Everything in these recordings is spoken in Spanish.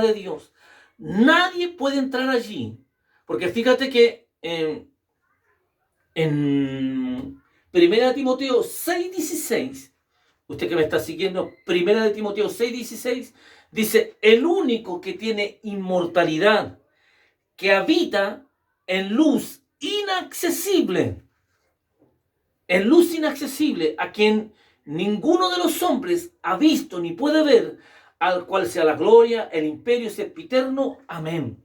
de Dios. Nadie puede entrar allí, porque fíjate que en 1 Timoteo 6:16, usted que me está siguiendo, 1 Timoteo 6:16, dice, el único que tiene inmortalidad, que habita en luz inaccesible, a quien ninguno de los hombres ha visto ni puede ver, al cual sea la gloria, el imperio sempiterno. Amén.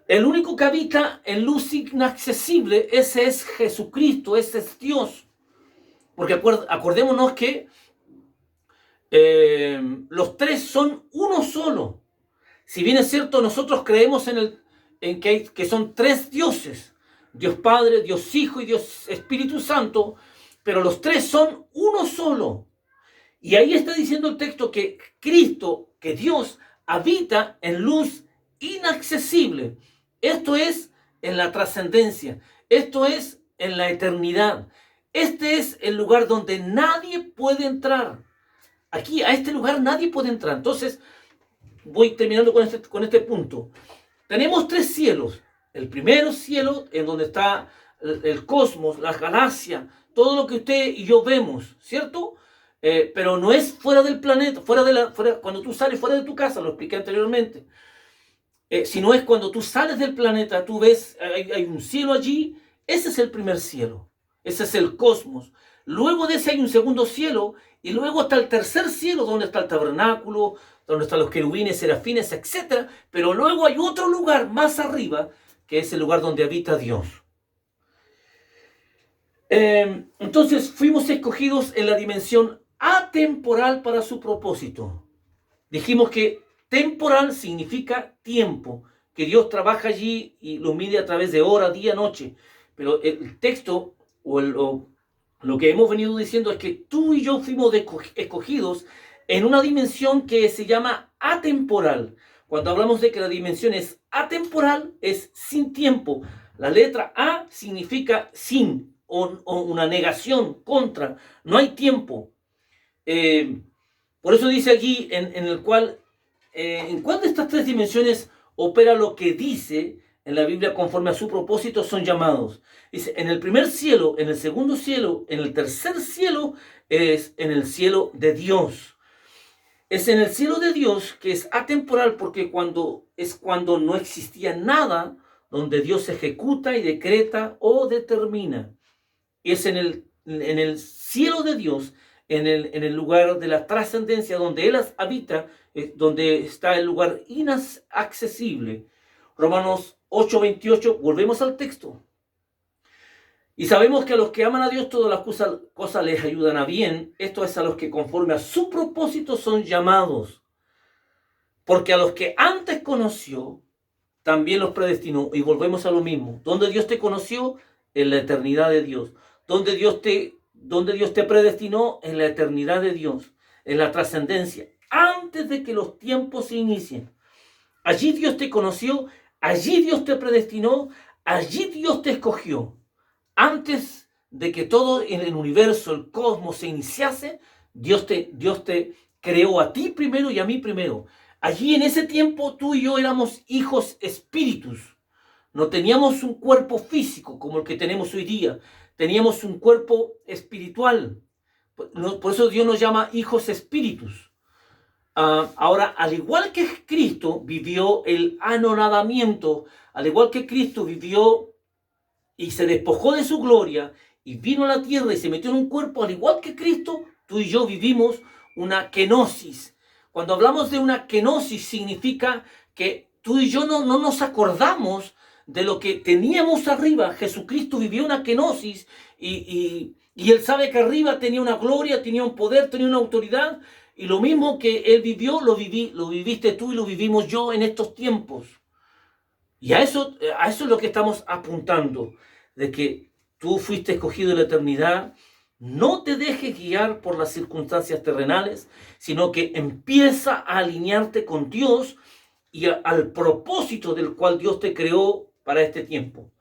El único que habita en luz inaccesible, ese es Jesucristo, ese es Dios. Porque acordémonos que los tres son uno solo. Si bien es cierto, nosotros creemos que son tres dioses, Dios Padre, Dios Hijo y Dios Espíritu Santo, pero los tres son uno solo. Y ahí está diciendo el texto que Cristo, que Dios, habita en luz inaccesible. Esto es en la trascendencia, esto es en la eternidad. Este es el lugar donde nadie puede entrar. Aquí, a este lugar, nadie puede entrar. Entonces, voy terminando con este punto. Tenemos tres cielos. El primer cielo, en donde está el cosmos, las galaxias, todo lo que usted y yo vemos, ¿cierto? Pero no es fuera del planeta, cuando tú sales fuera de tu casa, lo expliqué anteriormente. Sino es cuando tú sales del planeta, tú ves, hay un cielo allí, ese es el primer cielo, ese es el cosmos. Luego de ese hay un segundo cielo, y luego está el tercer cielo, donde está el tabernáculo, donde están los querubines, serafines, etc. Pero luego hay otro lugar más arriba, que es el lugar donde habita Dios. Entonces fuimos escogidos en la dimensión atemporal para su propósito. Dijimos que temporal significa tiempo, que Dios trabaja allí y lo mide a través de hora, día, noche. Pero el texto o lo que hemos venido diciendo es que tú y yo fuimos escogidos en una dimensión que se llama atemporal. Cuando hablamos de que la dimensión es atemporal, es sin tiempo. La letra A significa sin o una negación, contra. No hay tiempo. Por eso dice aquí en el cual, en cuál de estas tres dimensiones opera lo que dice en la Biblia conforme a su propósito son llamados. Dice, en el primer cielo, en el segundo cielo, en el tercer cielo, es en el cielo de Dios. Es en el cielo de Dios que es atemporal porque cuando no existía nada donde Dios ejecuta y decreta o determina. Es en el cielo de Dios, en el lugar de la trascendencia donde Él habita, donde está el lugar inaccesible. Romanos 8:28, volvemos al texto. Y sabemos que a los que aman a Dios todas las cosas les ayudan a bien. Esto es a los que conforme a su propósito son llamados. Porque a los que antes conoció, también los predestinó. Y volvemos a lo mismo. ¿Dónde Dios te conoció? En la eternidad de Dios. ¿Dónde Dios te predestinó? En la eternidad de Dios. En la trascendencia. Antes de que los tiempos se inicien. Allí Dios te conoció. Allí Dios te predestinó. Allí Dios te escogió. Antes de que todo en el universo, el cosmos se iniciase, Dios te creó a ti primero y a mí primero. Allí en ese tiempo tú y yo éramos hijos espíritus. No teníamos un cuerpo físico como el que tenemos hoy día. Teníamos un cuerpo espiritual. Por eso Dios nos llama hijos espíritus. Ahora, al igual que Cristo vivió el anonadamiento, al igual que Cristo vivió y se despojó de su gloria y vino a la tierra y se metió en un cuerpo, al igual que Cristo, tú y yo vivimos una kenosis. Cuando hablamos de una kenosis significa que tú y yo no nos acordamos de lo que teníamos arriba. Jesucristo vivió una kenosis y Él sabe que arriba tenía una gloria, tenía un poder, tenía una autoridad. Y lo mismo que Él vivió, lo viviste tú y lo vivimos yo en estos tiempos. Y a eso es lo que estamos apuntando, de que tú fuiste escogido en la eternidad. No te dejes guiar por las circunstancias terrenales, sino que empieza a alinearte con Dios y al propósito del cual Dios te creó para este tiempo.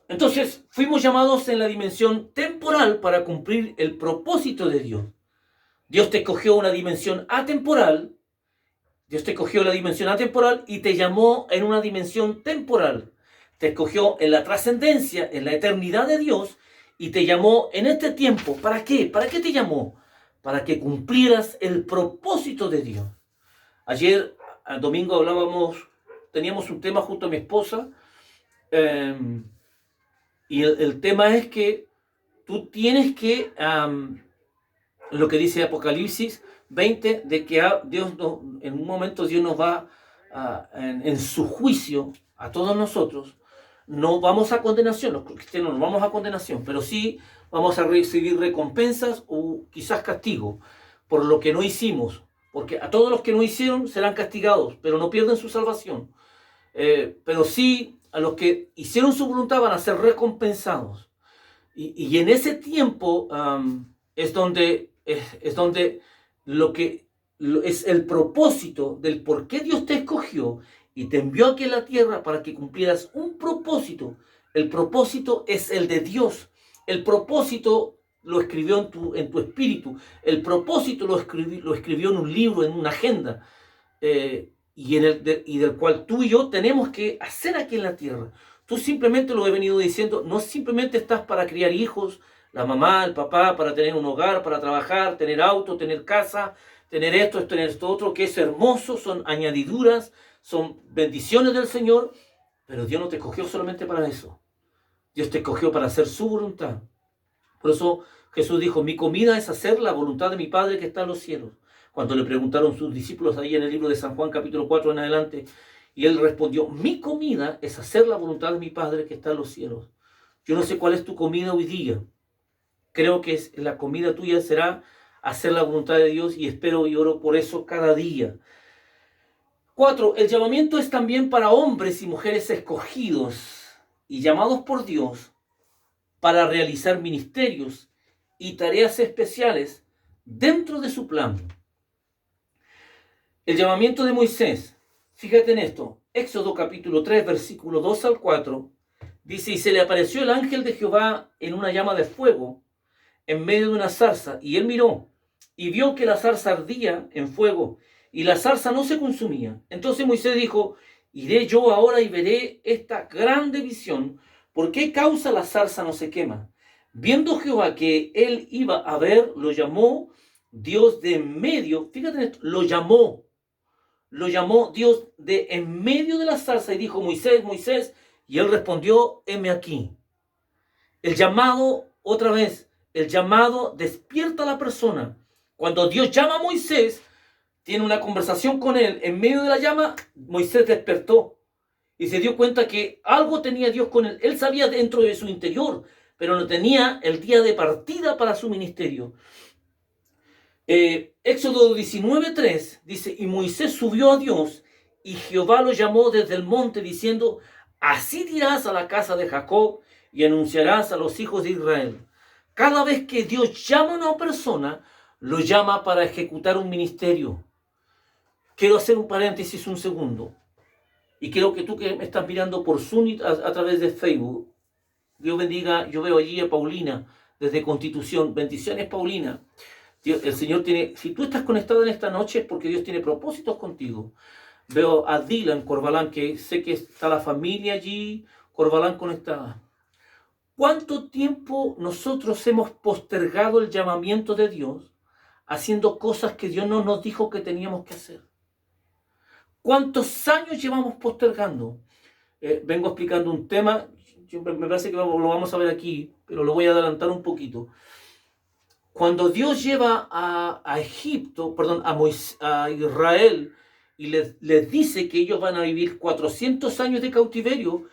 Entonces, fuimos llamados en la dimensión temporal para cumplir el propósito de Dios. Dios te escogió una dimensión atemporal Dios te escogió en la dimensión atemporal y te llamó en una dimensión temporal. Te escogió en la trascendencia, en la eternidad de Dios, y te llamó en este tiempo. ¿Para qué? ¿Para qué te llamó? Para que cumplieras el propósito de Dios. Ayer, el domingo, teníamos un tema junto a mi esposa, y el tema es que tú tienes que, lo que dice Apocalipsis 20, de que en un momento Dios nos va en su juicio a todos nosotros. No vamos a condenación, los cristianos no vamos a condenación, pero sí vamos a recibir recompensas o quizás castigo por lo que no hicimos, porque a todos los que no hicieron serán castigados, pero no pierden su salvación. Pero sí a los que hicieron su voluntad van a ser recompensados. Y en ese tiempo es donde es el propósito del por qué Dios te escogió y te envió aquí a la tierra para que cumplieras un propósito. El propósito es el de Dios. El propósito lo escribió en tu espíritu. El propósito lo escribió en un libro, en una agenda, y del cual tú y yo tenemos que hacer aquí en la tierra. Tú simplemente, lo he venido diciendo, no simplemente estás para criar hijos, la mamá, el papá, para tener un hogar, para trabajar, tener auto, tener casa, tener esto, tener esto otro, que es hermoso, son añadiduras, son bendiciones del Señor, pero Dios no te escogió solamente para eso. Dios te escogió para hacer su voluntad. Por eso Jesús dijo, mi comida es hacer la voluntad de mi Padre que está en los cielos. Cuando le preguntaron sus discípulos ahí en el libro de San Juan capítulo 4 en adelante, y él respondió, mi comida es hacer la voluntad de mi Padre que está en los cielos. Yo no sé cuál es tu comida hoy día. Creo que la comida tuya será hacer la voluntad de Dios, y espero y oro por eso cada día. 4. El llamamiento es también para hombres y mujeres escogidos y llamados por Dios para realizar ministerios y tareas especiales dentro de su plan. El llamamiento de Moisés. Fíjate en esto, Éxodo capítulo 3, versículo 2 al 4, dice, y se le apareció el ángel de Jehová en una llama de fuego, en medio de una zarza, y él miró, y vio que la zarza ardía en fuego, y la zarza no se consumía. Entonces Moisés dijo, iré yo ahora y veré esta grande visión, ¿por qué causa la zarza no se quema? Viendo Jehová que él iba a ver, lo llamó Dios de en medio, fíjate en esto, lo llamó Dios de en medio de la zarza y dijo, Moisés, Moisés, y él respondió, heme aquí. El llamado, otra vez, el llamado despierta a la persona. Cuando Dios llama a Moisés, tiene una conversación con él, en medio de la llama, Moisés despertó y se dio cuenta que algo tenía Dios con él. Él sabía dentro de su interior, pero no tenía el día de partida para su ministerio. Éxodo 19:3 dice, y Moisés subió a Dios y Jehová lo llamó desde el monte diciendo, así dirás a la casa de Jacob y anunciarás a los hijos de Israel. Cada vez que Dios llama a una persona, lo llama para ejecutar un ministerio. Quiero hacer un paréntesis un segundo. Y quiero que tú que me estás mirando por Zoom a través de Facebook, Dios bendiga, yo veo allí a Paulina desde Constitución. Bendiciones, Paulina. El Señor tiene, si tú estás conectado en esta noche es porque Dios tiene propósitos contigo. Veo a Dylan Corbalán, que sé que está la familia allí, Corbalán conectada. ¿Cuánto tiempo nosotros hemos postergado el llamamiento de Dios haciendo cosas que Dios no nos dijo que teníamos que hacer? ¿Cuántos años llevamos postergando? Vengo explicando un tema, me parece que lo vamos a ver aquí, pero lo voy a adelantar un poquito. Cuando Dios lleva a Israel y les dice que ellos van a vivir 400 años de cautiverio,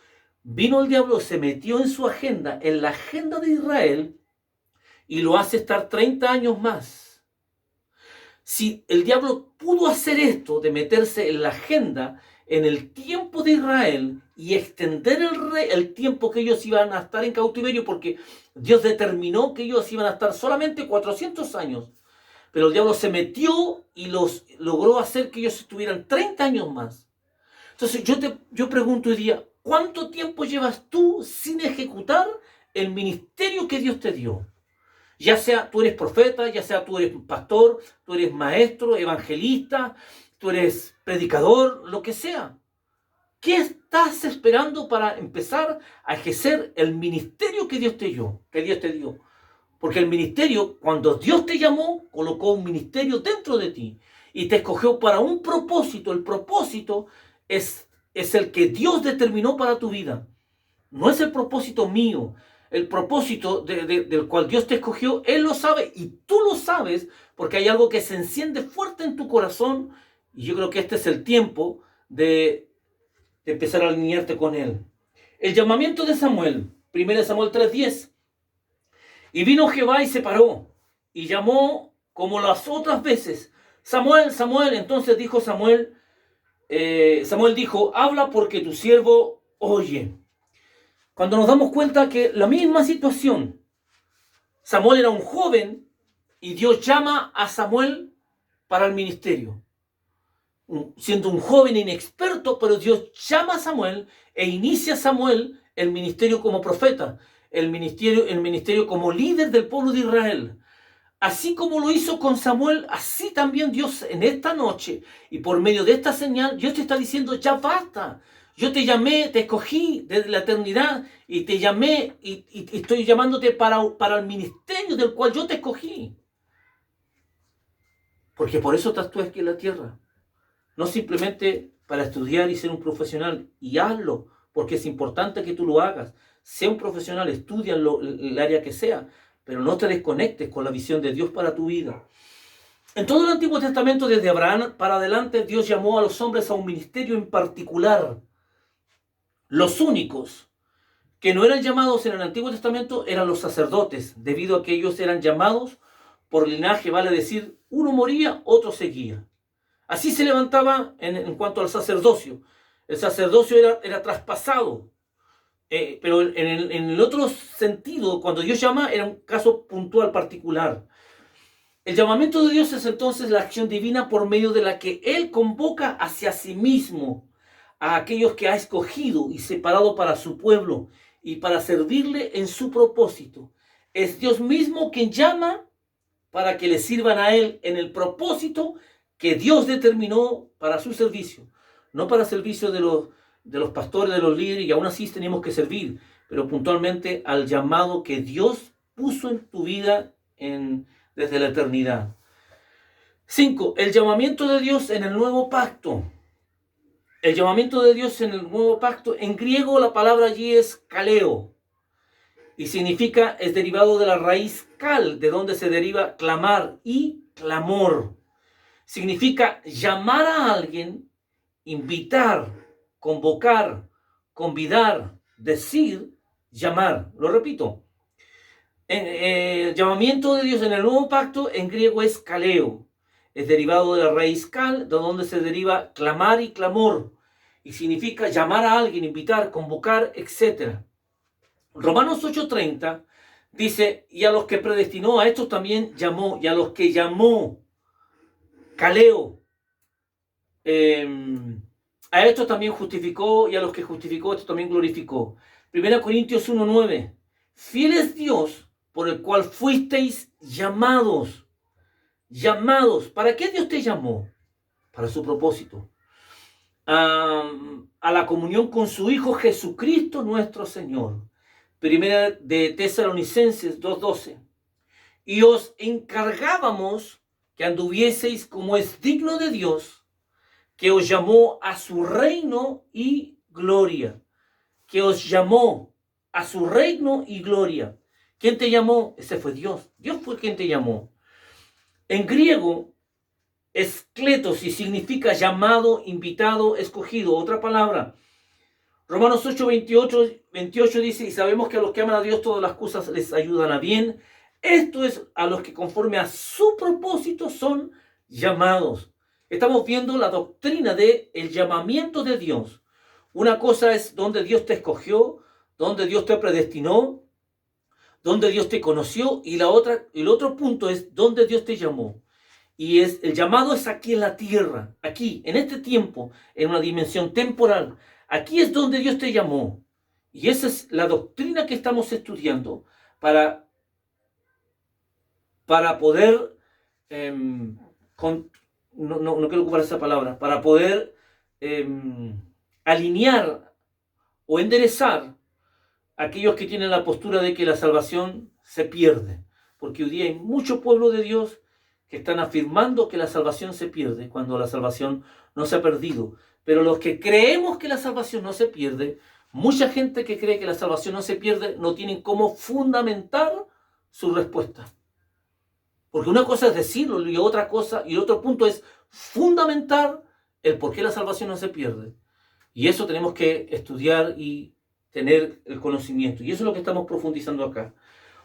vino el diablo, se metió en su agenda, en la agenda de Israel, y lo hace estar 30 años más. Si el diablo pudo hacer esto, de meterse en la agenda, en el tiempo de Israel, y extender el tiempo que ellos iban a estar en cautiverio, porque Dios determinó que ellos iban a estar solamente 400 años, pero el diablo se metió y los logró hacer que ellos estuvieran 30 años más. Entonces yo pregunto hoy día, ¿cuánto tiempo llevas tú sin ejecutar el ministerio que Dios te dio? Ya sea tú eres profeta, ya sea tú eres pastor, tú eres maestro, evangelista, tú eres predicador, lo que sea. ¿Qué estás esperando para empezar a ejercer el ministerio que Dios te dio? Porque el ministerio, cuando Dios te llamó, colocó un ministerio dentro de ti y te escogió para un propósito. El propósito es el que Dios determinó para tu vida. No es el propósito mío. El propósito del cual Dios te escogió, Él lo sabe y tú lo sabes porque hay algo que se enciende fuerte en tu corazón y yo creo que este es el tiempo de empezar a alinearte con Él. El llamamiento de Samuel, 1 Samuel 3:10. Y vino Jehová y se paró y llamó como las otras veces, Samuel, Samuel. Entonces dijo Samuel dijo, habla porque tu siervo oye. Cuando nos damos cuenta que la misma situación, Samuel era un joven y Dios llama a Samuel para el ministerio. Siendo un joven inexperto, pero Dios llama a Samuel e inicia a Samuel el ministerio como profeta, el ministerio como líder del pueblo de Israel. Así como lo hizo con Samuel, así también Dios en esta noche y por medio de esta señal, Dios te está diciendo, ya basta. Yo te llamé, te escogí desde la eternidad y te llamé y estoy llamándote para el ministerio del cual yo te escogí. Porque por eso estás tú aquí en la tierra. No simplemente para estudiar y ser un profesional. Y hazlo, porque es importante que tú lo hagas. Sé un profesional, estudia el área que sea, pero no te desconectes con la visión de Dios para tu vida. En todo el Antiguo Testamento, desde Abraham para adelante, Dios llamó a los hombres a un ministerio en particular. Los únicos que no eran llamados en el Antiguo Testamento eran los sacerdotes, debido a que ellos eran llamados por linaje, vale decir, uno moría, otro seguía. Así se levantaba en cuanto al sacerdocio. El sacerdocio era traspasado. Pero en el otro sentido, cuando Dios llama, era un caso puntual, particular. El llamamiento de Dios es entonces la acción divina por medio de la que Él convoca hacia sí mismo a aquellos que ha escogido y separado para su pueblo y para servirle en su propósito. Es Dios mismo quien llama para que le sirvan a Él en el propósito que Dios determinó para su servicio. No para el servicio de los pastores, de los líderes, y aún así tenemos que servir, pero puntualmente al llamado que Dios puso en tu vida desde la eternidad. 5. El llamamiento de Dios en el nuevo pacto. El llamamiento de Dios en el nuevo pacto, en griego la palabra allí es kaleo, y significa, es derivado de la raíz kal, de donde se deriva clamar y clamor. Significa llamar a alguien, invitar, convocar, convidar, decir, llamar. Lo repito. El llamamiento de Dios en el nuevo pacto en griego es kaleo. Es derivado de la raíz kal, de donde se deriva clamar y clamor. Y significa llamar a alguien, invitar, convocar, etc. Romanos 8:30 dice, y a los que predestinó, a estos también llamó, y a los que llamó, kaleo, a estos también justificó, y a los que justificó, estos también glorificó. 1 Corintios 1:9, fiel es Dios por el cual fuisteis llamados. Llamados. ¿Para qué Dios te llamó? Para su propósito. A la comunión con su Hijo Jesucristo nuestro Señor. Primera de Tesalonicenses 2:12. Y os encargábamos que anduvieseis como es digno de Dios, que os llamó a su reino y gloria. Que os llamó a su reino y gloria. ¿Quién te llamó? Ese fue Dios. Dios fue quien te llamó. En griego es kletos y significa llamado, invitado, escogido. Otra palabra. Romanos 8:28 dice, y sabemos que a los que aman a Dios todas las cosas les ayudan a bien. Esto es a los que conforme a su propósito son llamados. Estamos viendo la doctrina del llamamiento de Dios. Una cosa es donde Dios te escogió, donde Dios te predestinó, donde Dios te conoció, y el otro punto es donde Dios te llamó. Y el llamado es aquí en la tierra, aquí, en este tiempo, en una dimensión temporal. Aquí es donde Dios te llamó. Y esa es la doctrina que estamos estudiando para poder no quiero ocupar esa palabra, para poder alinear o enderezar a aquellos que tienen la postura de que la salvación se pierde. Porque hoy día hay mucho pueblo de Dios que están afirmando que la salvación se pierde cuando la salvación no se ha perdido. Pero los que creemos que la salvación no se pierde, mucha gente que cree que la salvación no se pierde, no tienen cómo fundamentar su respuesta. Porque una cosa es decirlo y otra cosa, y otro punto es fundamentar el por qué la salvación no se pierde. Y eso tenemos que estudiar y tener el conocimiento. Y eso es lo que estamos profundizando acá.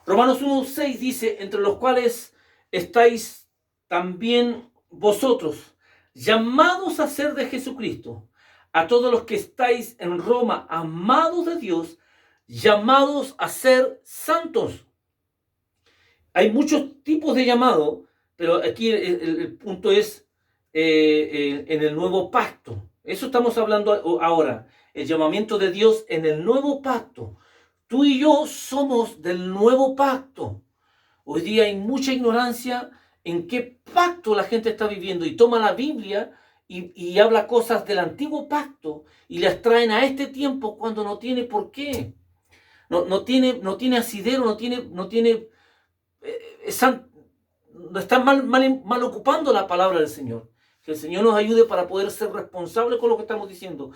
Romanos 1:6 dice, entre los cuales estáis también vosotros, llamados a ser de Jesucristo, a todos los que estáis en Roma, amados de Dios, llamados a ser santos. Hay muchos tipos de llamado, pero aquí el punto es en el nuevo pacto. Eso estamos hablando ahora, el llamamiento de Dios en el nuevo pacto. Tú y yo somos del nuevo pacto. Hoy día hay mucha ignorancia en qué pacto la gente está viviendo y toma la Biblia y habla cosas del antiguo pacto y las traen a este tiempo cuando no tiene por qué. No tiene asidero, no tiene están mal ocupando la palabra del Señor. Que el Señor nos ayude para poder ser responsables con lo que estamos diciendo.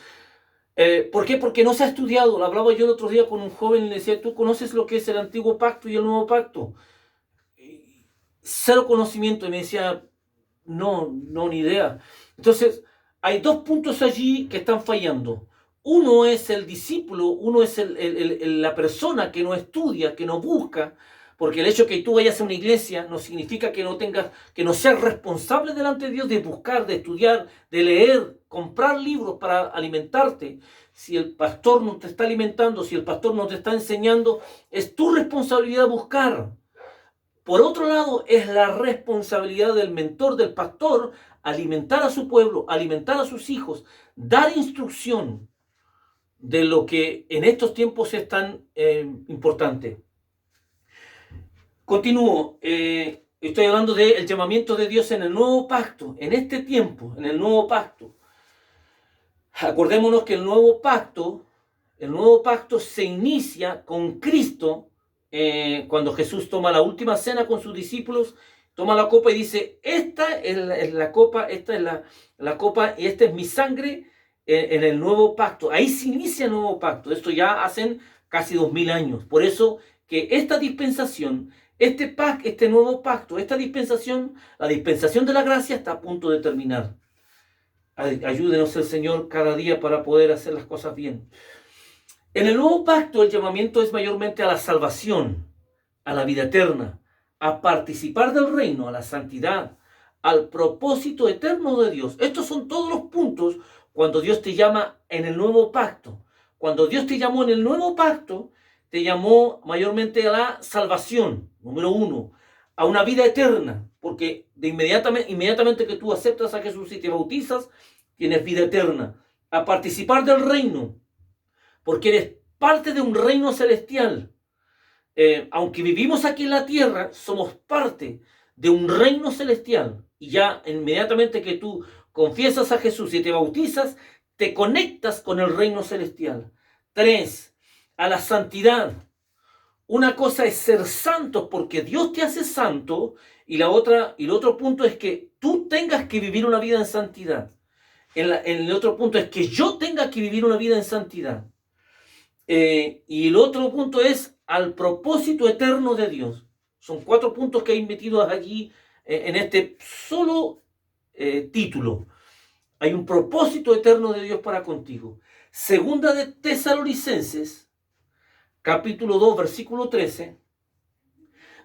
¿Por qué? Porque no se ha estudiado. Lo hablaba yo el otro día con un joven y le decía, ¿tú conoces lo que es el antiguo pacto y el nuevo pacto? Cero conocimiento. Y me decía, no, ni idea. Entonces, hay dos puntos allí que están fallando. Uno es el discípulo, uno es la persona que no estudia, que no busca, porque el hecho de que tú vayas a una iglesia no significa que no seas responsable delante de Dios de buscar, de estudiar, de leer, comprar libros para alimentarte. Si el pastor no te está alimentando, si el pastor no te está enseñando, es tu responsabilidad buscar. Por otro lado, es la responsabilidad del mentor, del pastor, alimentar a su pueblo, alimentar a sus hijos, dar instrucción de lo que en estos tiempos es tan importante. Continúo. Estoy hablando del llamamiento de Dios en el nuevo pacto, en este tiempo, en el nuevo pacto. Acordémonos que el nuevo pacto se inicia con Cristo cuando Jesús toma la última cena con sus discípulos, toma la copa y dice, esta es la copa, esta es la copa y esta es mi sangre en el nuevo pacto. Ahí se inicia el nuevo pacto. Esto ya hacen casi 2000 años. Por eso que esta dispensación, este nuevo pacto, esta dispensación, la dispensación de la gracia está a punto de terminar. Ayúdenos el Señor cada día para poder hacer las cosas bien. En el nuevo pacto el llamamiento es mayormente a la salvación, a la vida eterna, a participar del reino, a la santidad, al propósito eterno de Dios. Estos son todos los puntos cuando Dios te llama en el nuevo pacto. Cuando Dios te llamó en el nuevo pacto, te llamó mayormente a la salvación, número 1, a una vida eterna, porque inmediatamente que tú aceptas a Jesús y te bautizas, tienes vida eterna. A participar del reino, porque eres parte de un reino celestial. Aunque vivimos aquí en la tierra, somos parte de un reino celestial. Y ya inmediatamente que tú confiesas a Jesús y te bautizas, te conectas con el reino celestial. 3, a la santidad. Una cosa es ser santo porque Dios te hace santo y el otro punto es que tú tengas que vivir una vida en santidad. El otro punto es que yo tenga que vivir una vida en santidad. Y el otro punto es al propósito eterno de Dios. Son 4 puntos que hay metidos allí en este solo título. Hay un propósito eterno de Dios para contigo. Segunda de Tesalonicenses, capítulo 2, versículo 13,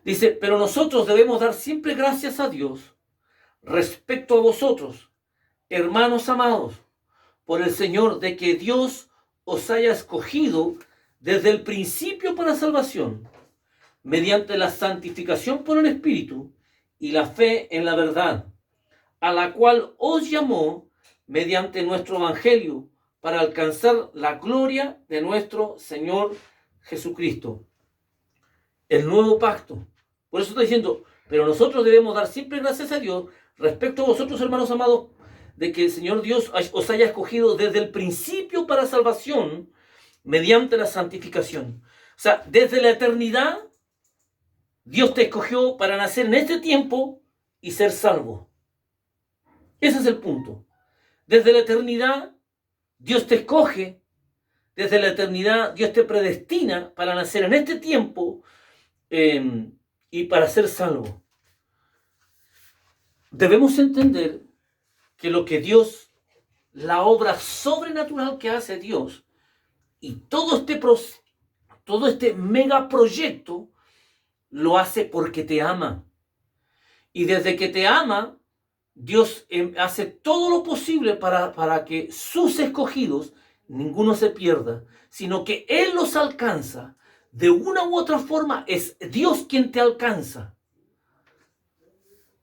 dice, pero nosotros debemos dar siempre gracias a Dios respecto a vosotros, hermanos amados, por el Señor, de que Dios os haya escogido desde el principio para salvación, mediante la santificación por el Espíritu y la fe en la verdad, a la cual os llamó mediante nuestro Evangelio para alcanzar la gloria de nuestro Señor Jesucristo. El nuevo pacto. Por eso está diciendo, pero nosotros debemos dar siempre gracias a Dios respecto a vosotros, hermanos amados, de que el Señor Dios os haya escogido desde el principio para salvación mediante la santificación. O sea, desde la eternidad, Dios te escogió para nacer en este tiempo y ser salvo. Ese es el punto. Desde la eternidad, Dios te escoge. Desde la eternidad, Dios te predestina para nacer en este tiempo y para ser salvo. Debemos entender que lo que Dios, la obra sobrenatural que hace Dios y todo este mega proyecto lo hace porque te ama. Y desde que te ama, Dios hace todo lo posible para que sus escogidos, ninguno se pierda, sino que Él los alcanza. De una u otra forma es Dios quien te alcanza.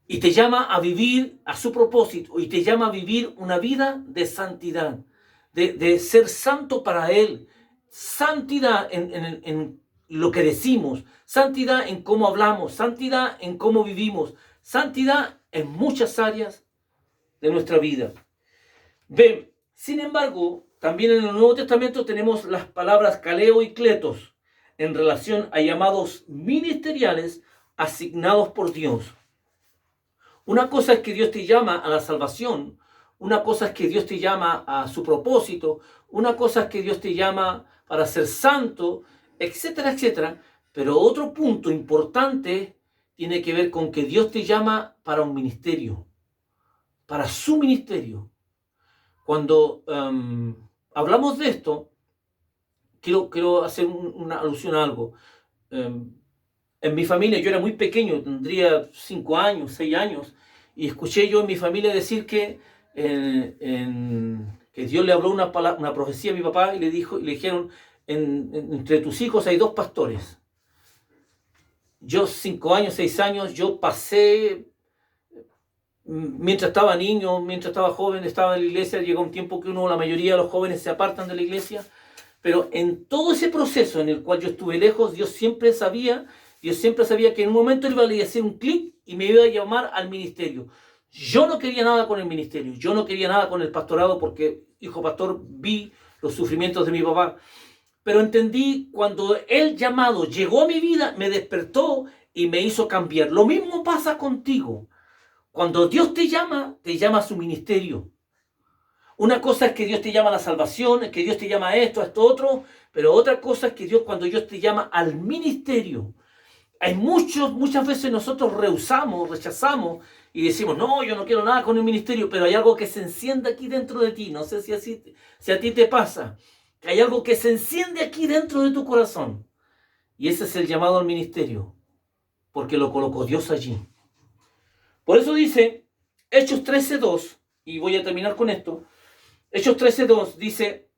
Y te llama a vivir a su propósito. Y te llama a vivir una vida de santidad. De ser santo para Él. Santidad en lo que decimos. Santidad en cómo hablamos. Santidad en cómo vivimos. Santidad en muchas áreas de nuestra vida. Ven, sin embargo, también en el Nuevo Testamento tenemos las palabras kaleo y kletos en relación a llamados ministeriales asignados por Dios. Una cosa es que Dios te llama a la salvación, una cosa es que Dios te llama a su propósito, una cosa es que Dios te llama para ser santo, etcétera, etcétera. Pero otro punto importante tiene que ver con que Dios te llama para un ministerio, para su ministerio. Cuando hablamos de esto, quiero hacer una alusión a algo. En mi familia, yo era muy pequeño, tendría 5 años, 6 años, y escuché yo en mi familia decir que Dios le habló una profecía a mi papá y le dijeron, entre tus hijos hay 2 pastores. Yo 5 años, 6 años, yo pasé, mientras estaba niño, mientras estaba joven, estaba en la iglesia. Llega un tiempo que la mayoría de los jóvenes se apartan de la iglesia, pero en todo ese proceso en el cual yo estuve lejos, Dios siempre sabía que en un momento Él iba a hacer un clic y me iba a llamar al ministerio. Yo no quería nada con el ministerio, yo no quería nada con el pastorado porque, hijo pastor, vi los sufrimientos de mi papá. Pero entendí cuando el llamado llegó a mi vida, me despertó y me hizo cambiar. Lo mismo pasa contigo. Cuando Dios te llama a su ministerio. Una cosa es que Dios te llama a la salvación, es que Dios te llama a esto otro, pero otra cosa es que cuando Dios te llama al ministerio. Hay muchas veces nosotros rechazamos y decimos, no, yo no quiero nada con el ministerio, pero hay algo que se enciende aquí dentro de ti. No sé si a ti te pasa. Hay algo que se enciende aquí dentro de tu corazón. Y ese es el llamado al ministerio, porque lo colocó Dios allí. Por eso dice Hechos 13:2, y voy a terminar con esto. Hechos 13:2 dice,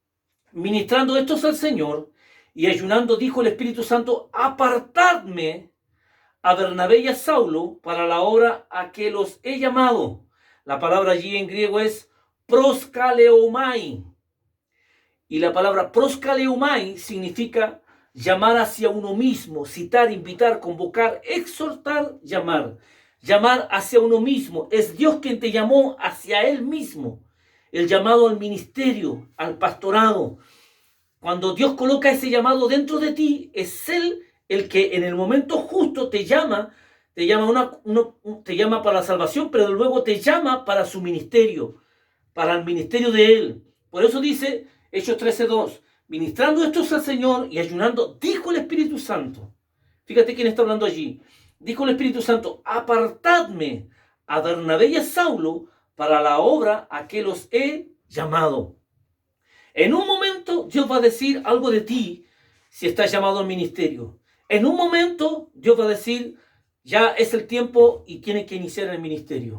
ministrando estos al Señor y ayunando, dijo el Espíritu Santo, apartadme a Bernabé y a Saulo para la obra a que los he llamado. La palabra allí en griego es proskaleomai. Y la palabra proskaleomai significa llamar hacia uno mismo, citar, invitar, convocar, exhortar, llamar. Llamar hacia uno mismo. Es Dios quien te llamó hacia Él mismo. El llamado al ministerio, al pastorado. Cuando Dios coloca ese llamado dentro de ti, es Él el que en el momento justo te llama para la salvación, pero luego te llama para su ministerio, para el ministerio de Él. Por eso dice Hechos 13:2, ministrando estos al Señor y ayunando, dijo el Espíritu Santo. Fíjate quién está hablando allí. Dijo el Espíritu Santo, apartadme a Bernabé y a Saulo para la obra a que los he llamado. En un momento Dios va a decir algo de ti si estás llamado al ministerio. En un momento Dios va a decir, ya es el tiempo y tiene que iniciar el ministerio.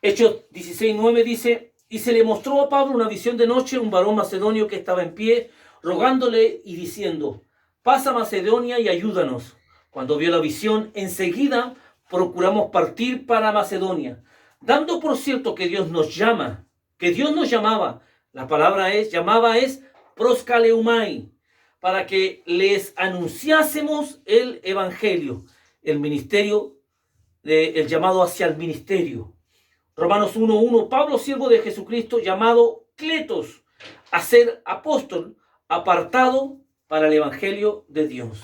Hechos 16:9 dice, y se le mostró a Pablo una visión de noche, un varón macedonio que estaba en pie, rogándole y diciendo, pasa a Macedonia y ayúdanos. Cuando vio la visión, enseguida procuramos partir para Macedonia, dando por cierto que Dios nos llama, que Dios nos llamaba. La palabra llamaba es proskaleomai, para que les anunciásemos el evangelio, el ministerio, el llamado hacia el ministerio. Romanos 1:1, Pablo, siervo de Jesucristo, llamado Cletos, a ser apóstol, apartado para el Evangelio de Dios.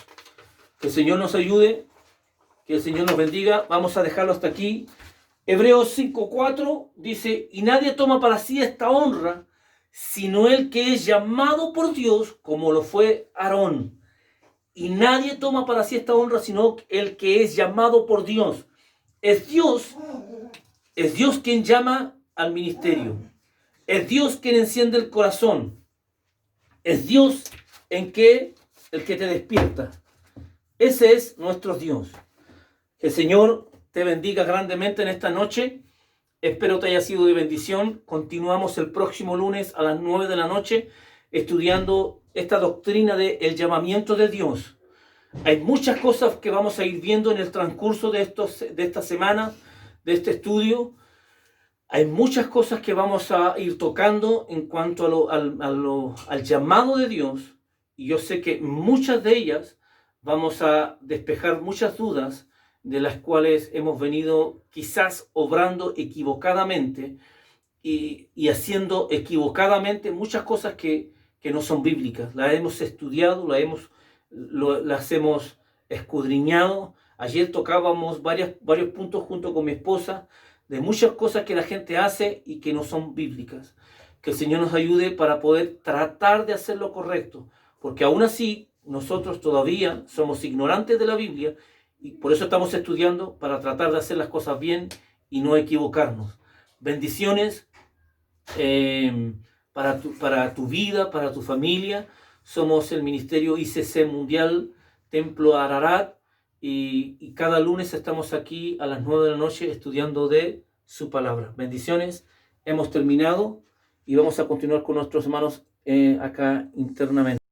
Que el Señor nos ayude, que el Señor nos bendiga. Vamos a dejarlo hasta aquí. Hebreos 5:4 dice, y nadie toma para sí esta honra, sino el que es llamado por Dios, como lo fue Aarón. Y nadie toma para sí esta honra, sino el que es llamado por Dios. Es Dios quien llama al ministerio. Es Dios quien enciende el corazón. Es Dios el que te despierta. Ese es nuestro Dios. Que el Señor te bendiga grandemente en esta noche. Espero te haya sido de bendición. Continuamos el próximo lunes a las 9 de la noche estudiando esta doctrina del llamamiento de Dios. Hay muchas cosas que vamos a ir viendo en el transcurso de esta semana, de este estudio. Hay muchas cosas que vamos a ir tocando en cuanto al llamado de Dios. Y yo sé que muchas de ellas vamos a despejar muchas dudas de las cuales hemos venido quizás obrando equivocadamente y haciendo equivocadamente muchas cosas que no son bíblicas. Las hemos estudiado, las hemos escudriñado. Ayer tocábamos varios puntos junto con mi esposa de muchas cosas que la gente hace y que no son bíblicas. Que el Señor nos ayude para poder tratar de hacer lo correcto, porque aún así nosotros todavía somos ignorantes de la Biblia y por eso estamos estudiando para tratar de hacer las cosas bien y no equivocarnos. Bendiciones para tu vida, para tu familia. Somos el Ministerio ICC Mundial Templo Ararat y cada lunes estamos aquí a las 9 de la noche estudiando de su palabra. Bendiciones. Hemos terminado y vamos a continuar con nuestros hermanos acá internamente.